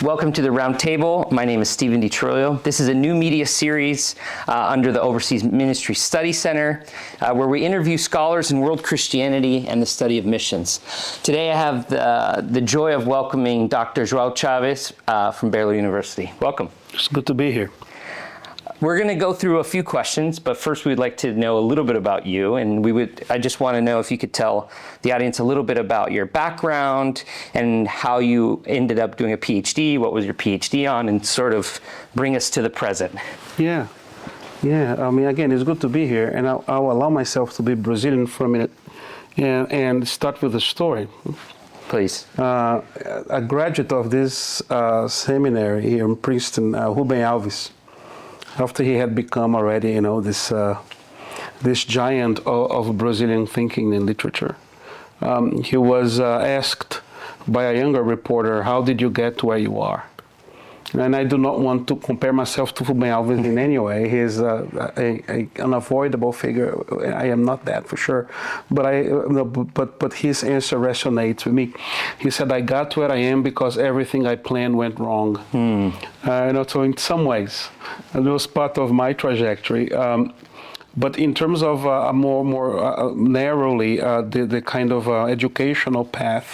Welcome to the Roundtable. My name is Stephen Di Trolio. This is a new media series under the Overseas Ministry Study Center, where we interview scholars in world Christianity and the study of missions. Today I have the joy of welcoming Dr. Joao Chaves from Baylor University. Welcome. It's good to be here. We're going to go through a few questions, but first we'd like to know a little bit about you, and I just want to know if you could tell the audience a little bit about your background and how you ended up doing a PhD, what was your PhD on, and sort of bring us to the present. Yeah. I mean, again, it's good to be here, and I'll allow myself to be Brazilian for a minute and start with a story. Please. A graduate of this seminary here in Princeton, Rubem Alves, after he had become already, this giant of Brazilian thinking and literature, he was asked by a younger reporter, "How did you get to where you are?" And I do not want to compare myself to Rubem Alves in any way. He is an unavoidable figure. I am not that for sure, but his answer resonates with me. He said, "I got to where I am because everything I planned went wrong." So in some ways, it was part of my trajectory. But in terms of more narrowly, the kind of educational path,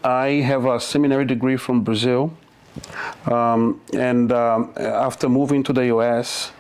I have a seminary degree from Brazil, and after moving to the U.S.,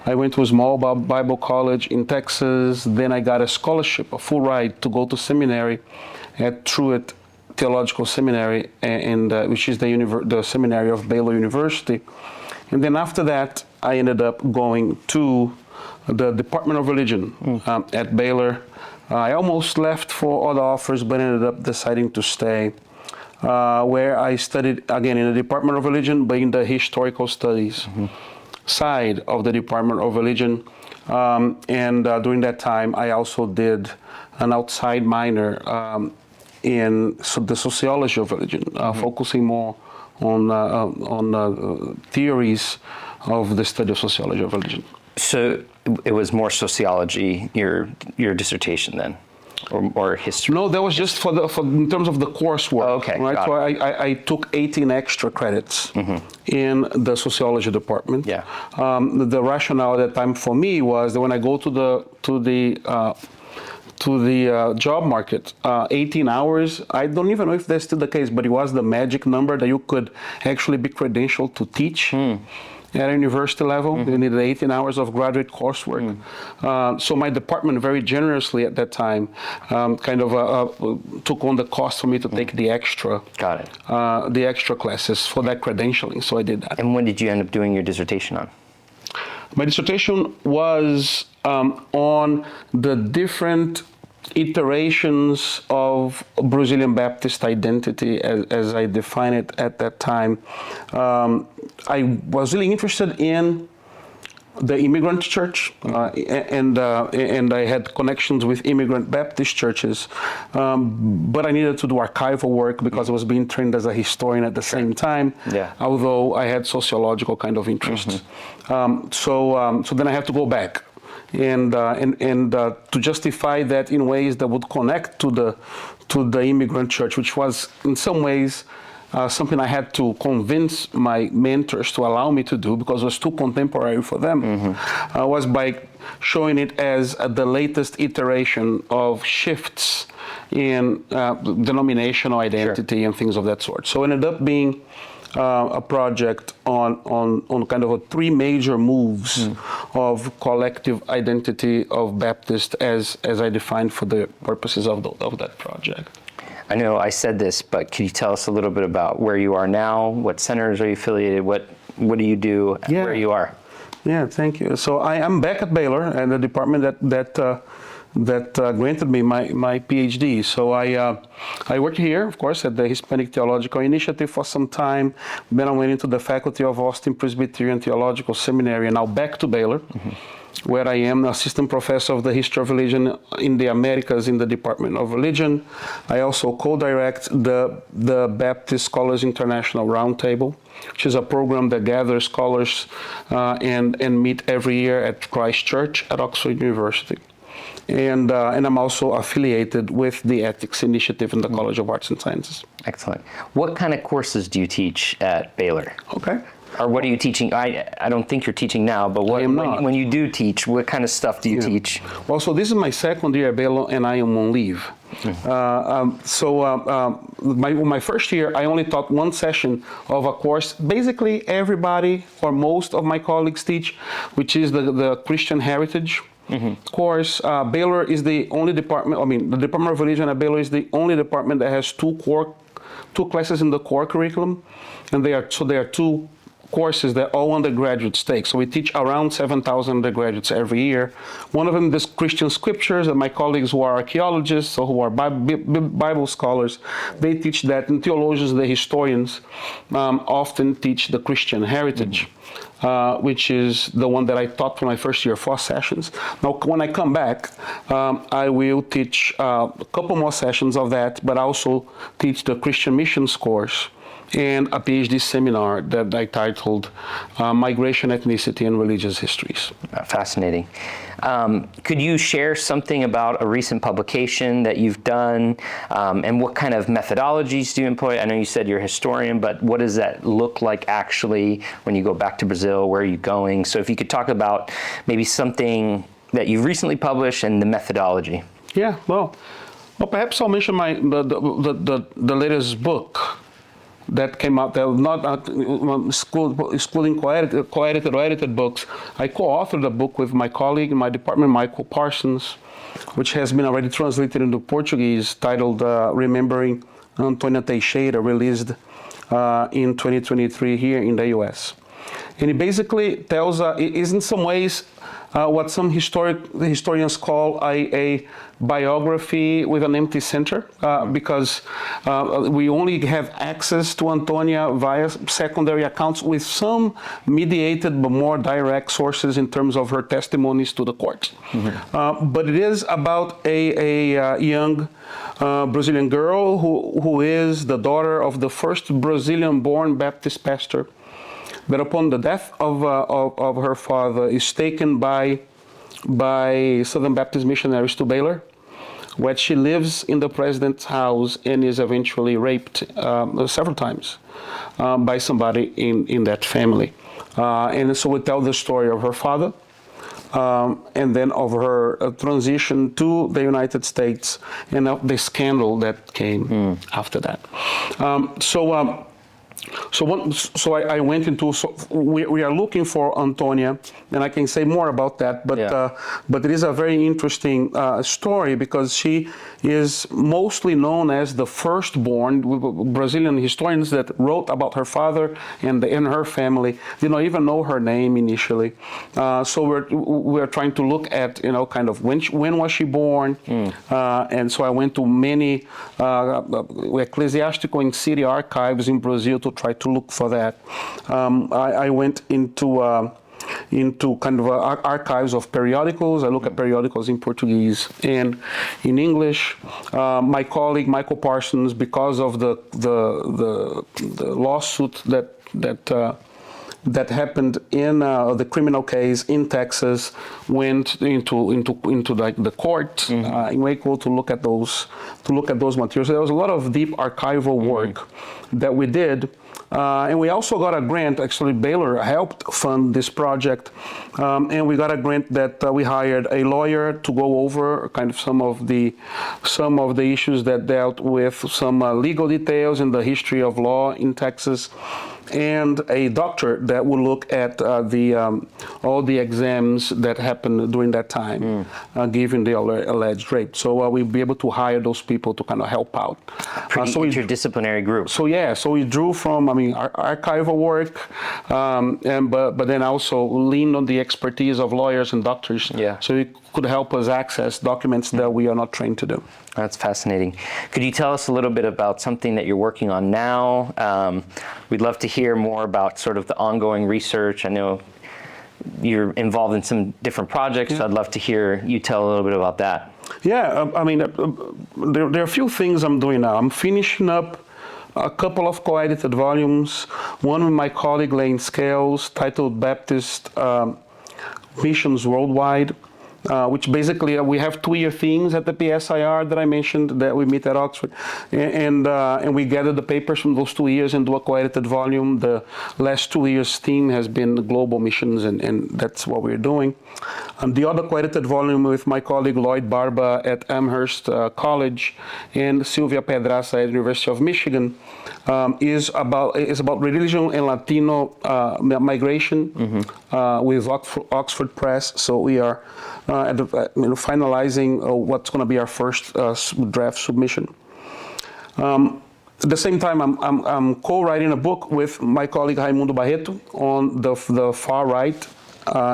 I went to a small Bible college in Texas. Then I got a scholarship, a full ride to go to seminary at Truett Theological Seminary, which is the seminary of Baylor University. And then after that, I ended up going to the Department of Religion at Baylor. I almost left for other offers, but ended up deciding to stay, where I studied, again, in the Department of Religion, but in the historical studies side of the Department of Religion. During that time, I also did an outside minor in the sociology of religion, focusing more on theories of the study of sociology of religion. So it was more sociology, your dissertation then, or history? No, that was just for in terms of the coursework. Oh, okay, right. So I took 18 extra credits in the sociology department. Yeah. The rationale at that time for me was that when I go to the job market, 18 hours, I don't even know if that's still the case, but it was the magic number that you could actually be credentialed to teach at a university level. You needed 18 hours of graduate coursework. So my department very generously at that time took on the cost for me to take the extra. Got it. The extra classes for that credentialing, so I did that. And when did you end up doing your dissertation on? My dissertation was on the different iterations of Brazilian Baptist identity as I define it at that time. I was really interested in the immigrant church, and I had connections with immigrant Baptist churches, but I needed to do archival work because I was being trained as a historian at the same time, although I had sociological kind of interests. So then I had to go back and to justify that in ways that would connect to the immigrant church, which was in some ways something I had to convince my mentors to allow me to do because it was too contemporary for them, was by showing it as the latest iteration of shifts in denominational identity and things of that sort. So it ended up being a project on kind of three major moves of collective identity of Baptist as I defined for the purposes of that project. I know I said this, but can you tell us a little bit about where you are now? What centers are you affiliated? What do you do where you are? Yeah, thank you. So I am back at Baylor and the department that granted me my PhD. So I worked here, of course, at the Hispanic Theological Initiative for some time. Then I went into the faculty of Austin Presbyterian Theological Seminary, and now back to Baylor, where I am assistant professor of the history of religion in the Americas in the Department of Religion. I also co-direct the Baptist Scholars International Roundtable, which is a program that gathers scholars and meet every year at Christ Church at Oxford University. and I'm also affiliated with the Ethics Initiative in the College of Arts and Sciences. Excellent. What kind of courses do you teach at Baylor? Okay. Or what are you teaching? I don't think you're teaching now, but what, I am not. when you do teach, what kind of stuff do you teach? Well, so this is my second year at Baylor, and I am on leave. My first year, I only taught one session of a course. Basically, everybody or most of my colleagues teach, which is the Christian Heritage course. Baylor is the only department. I mean, the Department of Religion at Baylor is the only department that has two classes in the core curriculum, and there are two courses that all undergraduates take. So we teach around 7,000 undergraduates every year. One of them is Christian scriptures, and my colleagues who are archaeologists or who are Bible scholars, they teach that, and theologians, the historians, often teach the Christian heritage, which is the one that I taught for my first year, 4 sessions. Now, when I come back, I will teach a couple more sessions of that, but also teach the Christian missions course and a PhD seminar that I titled Migration, Ethnicity, and Religious Histories. Fascinating. Could you share something about a recent publication that you've done, and what kind of methodologies do you employ? I know you said you're a historian, but what does that look like actually when you go back to Brazil? Where are you going? So if you could talk about maybe something that you've recently published and the methodology. Yeah, well perhaps I'll mention the latest book that came out. That was not excluding co-edited or edited books. I co-authored a book with my colleague in my department, Michael Parsons, which has been already translated into Portuguese, titled Remembering Antônia Teixeira, released in 2023 here in the US. And it basically tells, it is in some ways what some historians call a biography with an empty center, because we only have access to Antônia via secondary accounts with some mediated but more direct sources in terms of her testimonies to the court. But it is about a young Brazilian girl who is the daughter of the first Brazilian-born Baptist pastor, that upon the death of her father is taken by Southern Baptist missionaries to Baylor, where she lives in the president's house and is eventually raped several times by somebody in that family. And so we tell the story of her father, and then of her transition to the United States and of the scandal that came after that. So I went into, we are looking for Antônia, and I can say more about that, but it is a very interesting story because she is mostly known as the firstborn. Brazilian historians that wrote about her father and her family did not even know her name initially. So we're trying to look at, kind of when was she born, and so I went to many ecclesiastical and city archives in Brazil to try to look for that. I went into kind of archives of periodicals. I look at periodicals in Portuguese and in English. My colleague Michael Parsons, because of the lawsuit that happened in the criminal case in Texas, went into the court in Waco to look at those materials. So there was a lot of deep archival work that we did. And we also got a grant. Actually, Baylor helped fund this project, and we got a grant that we hired a lawyer to go over kind of some of the issues that dealt with some legal details in the history of law in Texas, and a doctor that would look at all the exams that happened during that time, given the alleged rape. So we'll be able to hire those people to kind of help out. Pretty interdisciplinary group. So we drew from, archival work, but then also leaned on the expertise of lawyers and doctors. Yeah. So it could help us access documents that we are not trained to do. That's fascinating. Could you tell us a little bit about something that you're working on now? We'd love to hear more about sort of the ongoing research. I know you're involved in some different projects, so I'd love to hear you tell a little bit about that. Yeah, there are a few things I'm doing now. I'm finishing up a couple of co-edited volumes, one with my colleague Lane Scales, titled Baptist Missions Worldwide. which basically we have 2-year themes at the PSIR that I mentioned that we meet at Oxford, and we gather the papers from those 2 years and do a co-edited volume. The last 2 years theme has been global missions, and that's what we're doing. The other co-edited volume with my colleague Lloyd Barba at Amherst College and Sylvia Pedraza at University of Michigan is about religion and Latino migration with Oxford Press. So we are finalizing what's going to be our first draft submission. At the same time, I'm co-writing a book with my colleague Raimundo Barreto on the far right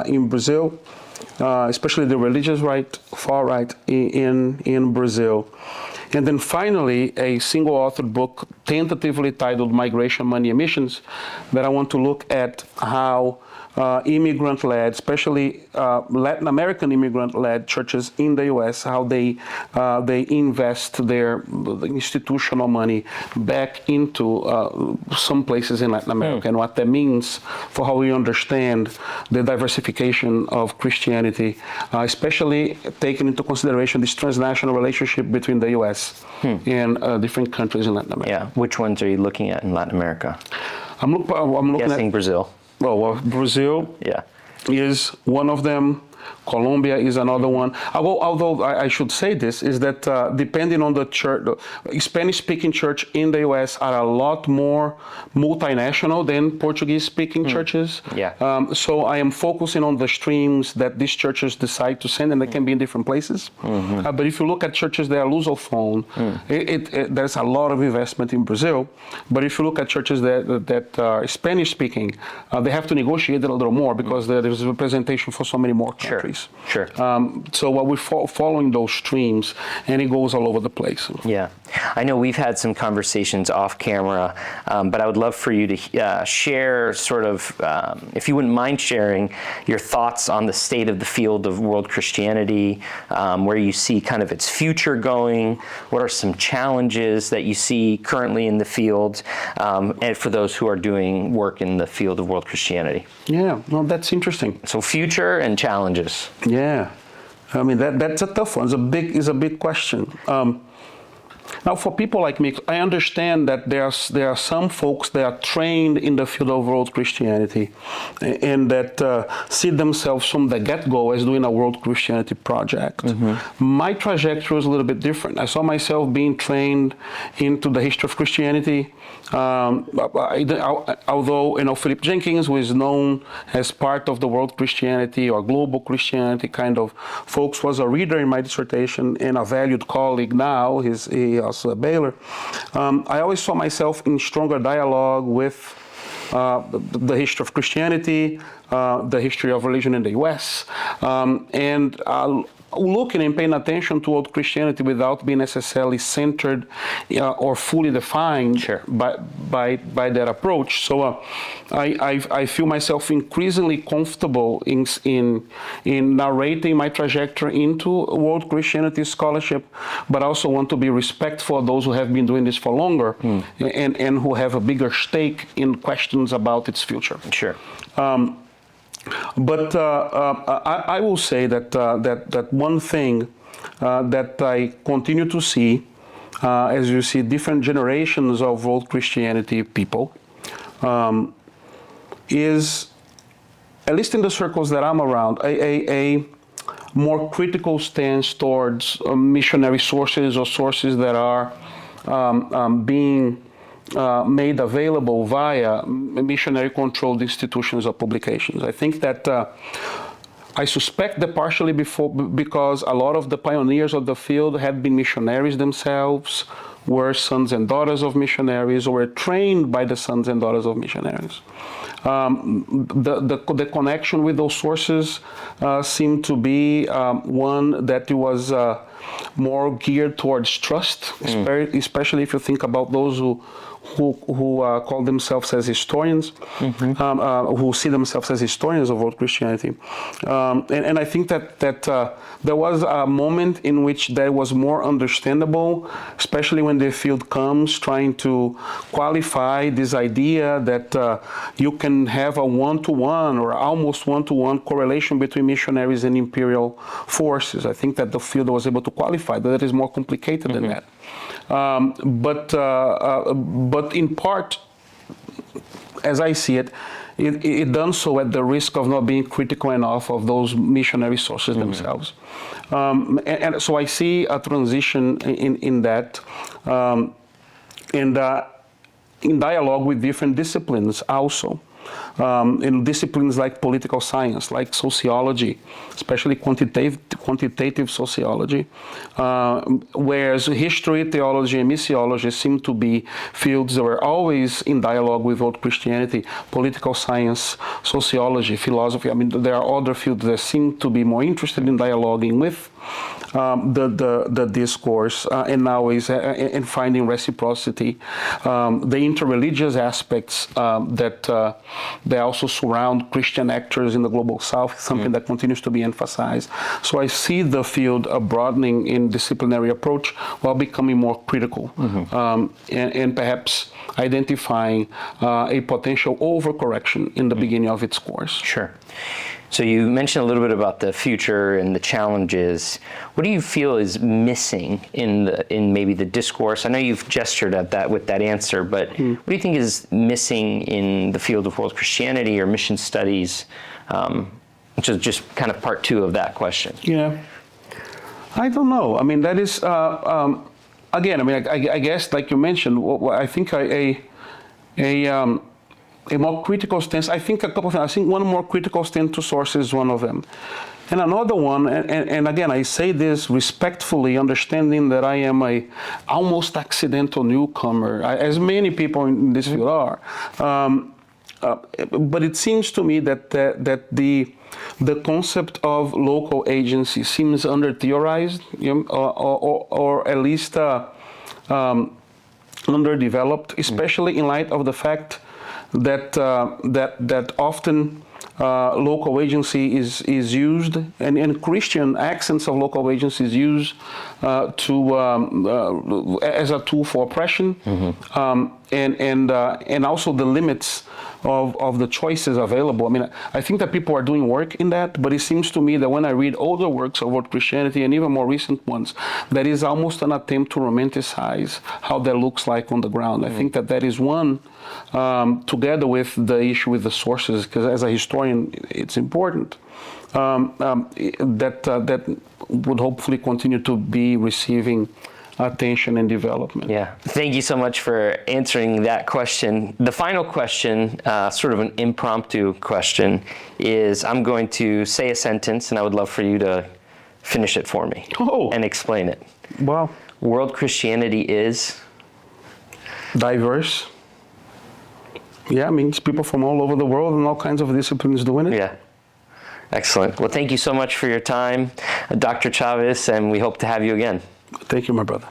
in Brazil, especially the religious right, far right in Brazil. And then finally, a single-authored book tentatively titled Migration, Money, and Missions, that I want to look at how immigrant-led, especially Latin American immigrant-led churches in the U.S., how they invest their institutional money back into some places in Latin America, and what that means for how we understand the diversification of Christianity, especially taking into consideration this transnational relationship between the U.S. and different countries in Latin America. Yeah, which ones are you looking at in Latin America? I'm looking Guessing at Brazil. Well, Brazil is one of them. Colombia is another one. Although I should say this, is that depending on the church, Spanish-speaking church in the U.S. are a lot more multinational than Portuguese-speaking churches. So I am focusing on the streams that these churches decide to send, and they can be in different places. But if you look at churches that are Lusophone, there's a lot of investment in Brazil. But if you look at churches that are Spanish-speaking, they have to negotiate a little more because there's representation for so many more countries. Sure. So we're following those streams, and it goes all over the place. Yeah. I know we've had some conversations off camera, but I would love for you to share sort of, if you wouldn't mind sharing your thoughts on the state of the field of world Christianity, where you see kind of its future going, what are some challenges that you see currently in the field, and for those who are doing work in the field of world Christianity. Yeah, well, that's interesting. So future and challenges. Yeah, I mean that's a tough one. It's a big question. Now, for people like me, I understand that there are some folks that are trained in the field of world Christianity and that see themselves from the get-go as doing a world Christianity project. My trajectory was a little bit different. I saw myself being trained into the history of Christianity. Although, Philip Jenkins, who is known as part of the world Christianity or global Christianity kind of folks, was a reader in my dissertation and a valued colleague now. He also at Baylor. I always saw myself in stronger dialogue with the history of Christianity, the history of religion in the U.S., and looking and paying attention to world Christianity without being necessarily centered or fully defined by that approach. So I feel myself increasingly comfortable in narrating my trajectory into world Christianity scholarship, but also want to be respectful of those who have been doing this for longer and who have a bigger stake in questions about its future. Sure. But I will say that one thing that I continue to see, as you see different generations of world Christianity people, is, at least in the circles that I'm around, a more critical stance towards missionary sources or sources that are being made available via missionary-controlled institutions or publications. I think that I suspect that partially because a lot of the pioneers of the field had been missionaries themselves, were sons and daughters of missionaries, or were trained by the sons and daughters of missionaries. The connection with those sources seemed to be one that was more geared towards trust, especially if you think about those who call themselves as historians, who see themselves as historians of world Christianity. And I think that there was a moment in which that was more understandable, especially when the field comes trying to qualify this idea that you can have a one-to-one or almost one-to-one correlation between missionaries and imperial forces. I think that the field was able to qualify that it is more complicated than that. But in part, as I see it, it done so at the risk of not being critical enough of those missionary sources themselves. And so I see a transition in that, and in dialogue with different disciplines also. In disciplines like political science, like sociology, especially quantitative sociology, whereas history, theology, and missiology seem to be fields that were always in dialogue with world Christianity. Political science, sociology, philosophy, I mean, there are other fields that seem to be more interested in dialoguing with the discourse, and now is in finding reciprocity, the interreligious aspects that also surround Christian actors in the global South, something that continues to be emphasized. So I see the field broadening in disciplinary approach while becoming more critical, and perhaps identifying a potential overcorrection in the beginning of its course. Sure. So you mentioned a little bit about the future and the challenges. What do you feel is missing in maybe the discourse? I know you've gestured at that with that answer, but what do you think is missing in the field of world Christianity or mission studies, which is just kind of part two of that question? Yeah, I don't know. I mean, that is, again, I mean, I guess, like you mentioned, I think a more critical stance. I think a couple of things. I think one more critical stance to sources is one of them. And another one, and again, I say this respectfully, understanding that I am a almost accidental newcomer, as many people in this field are. But it seems to me that the concept of local agency seems under-theorized, or at least underdeveloped, especially in light of the fact that often local agency is used, and Christian accents of local agency is used as a tool for oppression, and also the limits of the choices available. I mean, I think that people are doing work in that, but it seems to me that when I read older works of world Christianity and even more recent ones, that is almost an attempt to romanticize how that looks like on the ground. I think that is one, together with the issue with the sources, because as a historian, it's important, that would hopefully continue to be receiving attention and development. Yeah, thank you so much for answering that question. The final question, sort of an impromptu question, is I'm going to say a sentence and I would love for you to finish it for me and explain it. Wow. World Christianity is? Diverse. Yeah, it means people from all over the world and all kinds of disciplines doing it. Yeah. Excellent. Well, thank you so much for your time, Dr. Chaves, and we hope to have you again. Thank you, my brother.